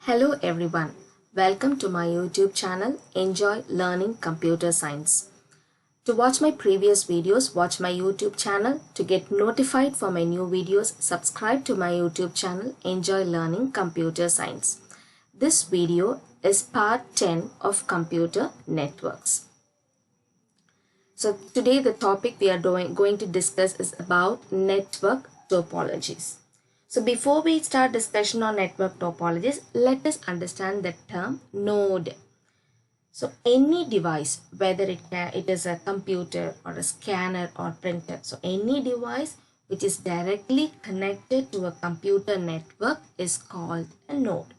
Hello everyone, welcome to my YouTube channel Enjoy Learning Computer Science. To watch my previous videos, watch my YouTube channel. To get notified for my new videos, subscribe to my YouTube channel Enjoy Learning Computer Science. This video is part 10 of computer networks. So today the topic we are going to discuss is about network topologies. So before we start discussion on network topologies, let us understand the term node. So any device, whether it is a computer or a scanner or printer, so any device which is directly connected to a computer network is called a node.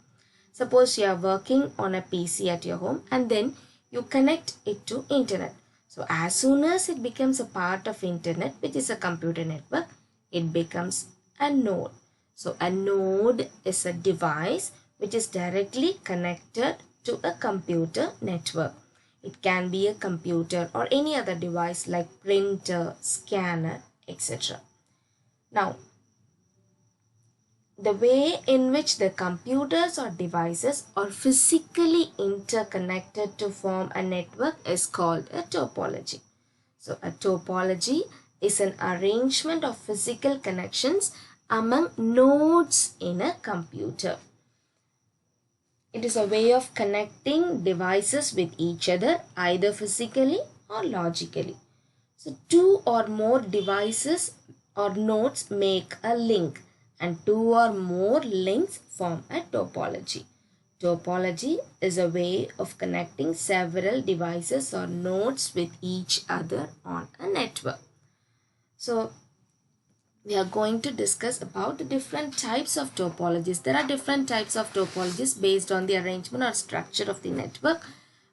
Suppose you are working on a PC at your home and then you connect it to internet. So as soon as it becomes a part of internet, which is a computer network, it becomes a node. So a node is a device which is directly connected to a computer network. It can be a computer or any other device like printer, scanner, etc. Now, the way in which the computers or devices are physically interconnected to form a network is called a topology. So a topology is an arrangement of physical connections among nodes in a computer. It is a way of connecting devices with each other either physically or logically. So two or more devices or nodes make a link and two or more links form a topology. Topology is a way of connecting several devices or nodes with each other on a network. So we are going to discuss about the different types of topologies. There are different types of topologies based on the arrangement or structure of the network.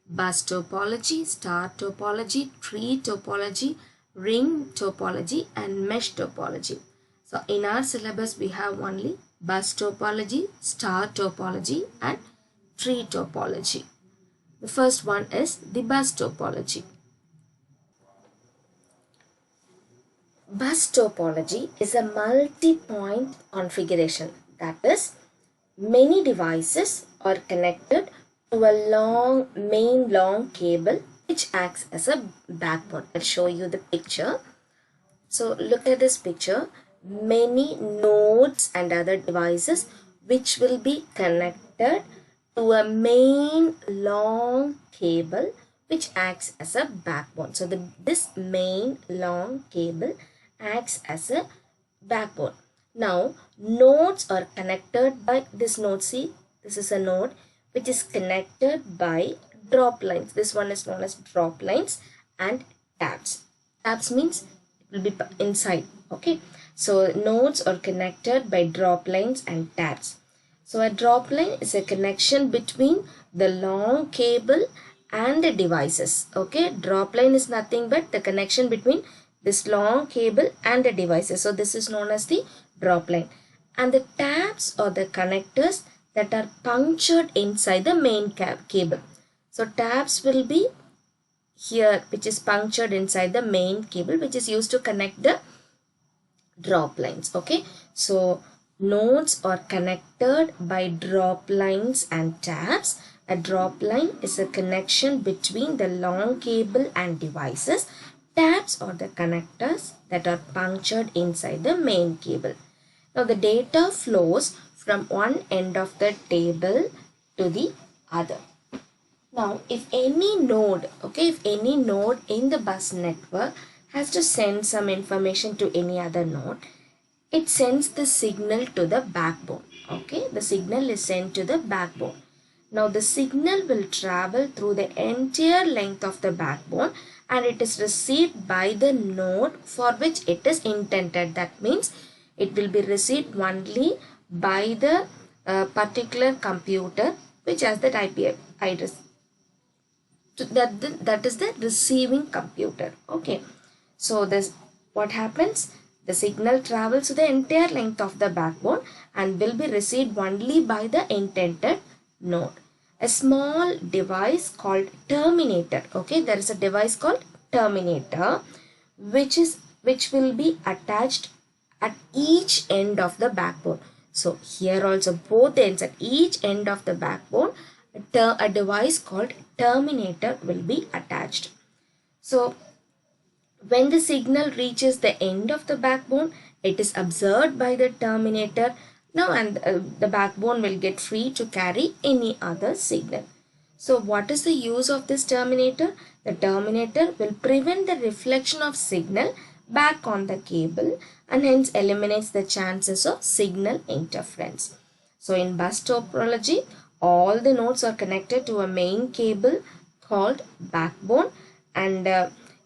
Bus topology, star topology, tree topology, ring topology and mesh topology. So in our syllabus we have only bus topology, star topology and tree topology. The first one is the bus topology. Bus topology is a multi-point configuration, that is, many devices are connected to a main long cable which acts as a backbone. I'll show you the picture. So look at this picture. Many nodes and other devices which will be connected to a main long cable which acts as a backbone. So this main long cable acts as a backbone. Now nodes are connected by this node. See, this is a node which is connected by drop lines. This one is known as drop lines and tabs. Tabs means it will be inside. Okay, so nodes are connected by drop lines and tabs. So a drop line is a connection between the long cable and the devices. Okay, drop line is nothing but the connection between this long cable and the devices. So this is known as the drop line. And the tabs are the connectors that are punctured inside the main cable. So tabs will be here, which is punctured inside the main cable, which is used to connect the drop lines. Okay, so nodes are connected by drop lines and tabs. A drop line is a connection between the long cable and devices. Tabs are the connectors that are punctured inside the main cable. Now the data flows from one end of the table to the other. Now if any node in the bus network has to send some information to any other node, it sends the signal to the backbone. Okay, the signal is sent to the backbone. Now the signal will travel through the entire length of the backbone and it is received by the node for which it is intended. That means it will be received only by the particular computer which has that IP address. That is the receiving computer. Okay, so this what happens? The signal travels to the entire length of the backbone and will be received only by the intended node. A small device called terminator. Okay, there is a device called terminator which will be attached at each end of the backbone. So here also both ends, at each end of the backbone, a device called terminator will be attached. So when the signal reaches the end of the backbone, it is observed by the terminator now, and the backbone will get free to carry any other signal. So what is the use of this terminator? The terminator will prevent the reflection of signal back on the cable and hence eliminates the chances of signal interference. So in bus topology, all the nodes are connected to a main cable called backbone, and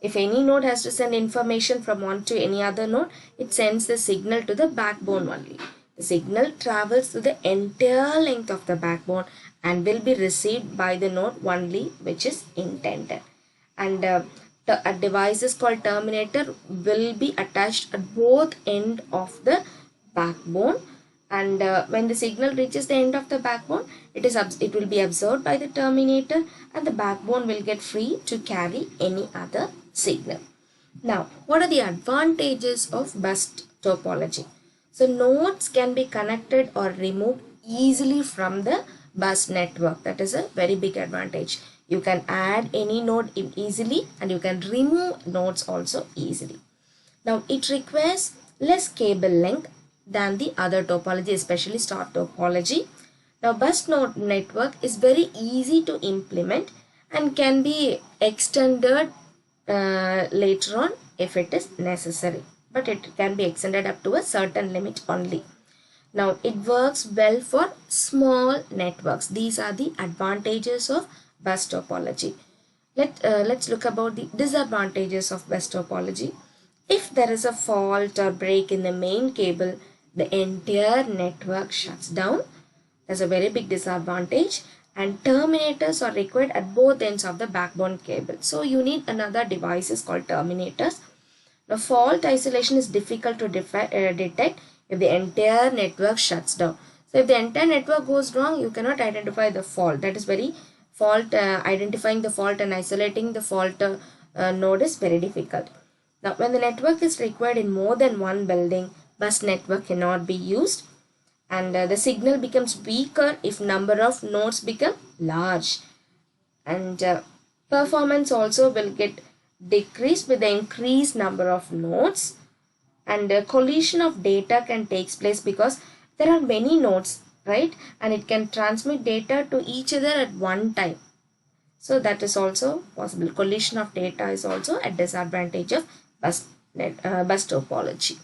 if any node has to send information from one to any other node, it sends the signal to the backbone only. The signal travels through the entire length of the backbone and will be received by the node only which is intended. And a device is called terminator will be attached at both end of the backbone, and when the signal reaches the end of the backbone, it will be absorbed by the terminator and the backbone will get free to carry any other signal. Now, what are the advantages of bus topology? So nodes can be connected or removed easily from the bus network. That is a very big advantage. You can add any node easily and you can remove nodes also easily. Now it requires less cable length than the other topology, especially star topology. Now bus node network is very easy to implement and can be extended later on if it is necessary, but it can be extended up to a certain limit only. Now it works well for small networks. These are the advantages of bus topology. Let's look about the disadvantages of bus topology. If there is a fault or break in the main cable, the entire network shuts down. That's a very big disadvantage, and terminators are required at both ends of the backbone cable. So you need another devices called terminators. Now fault isolation is difficult to detect if the entire network shuts down. So if the entire network goes wrong, you cannot identify the fault. That is very identifying the fault and isolating the fault node is very difficult. Now when the network is required in more than one building, bus network cannot be used, and the signal becomes weaker if number of nodes become large, and performance also will get decreased with the increased number of nodes, and collision of data can take place because there are many nodes, right, and it can transmit data to each other at one time. So that is also possible. Collision of data is also a disadvantage of bus topology.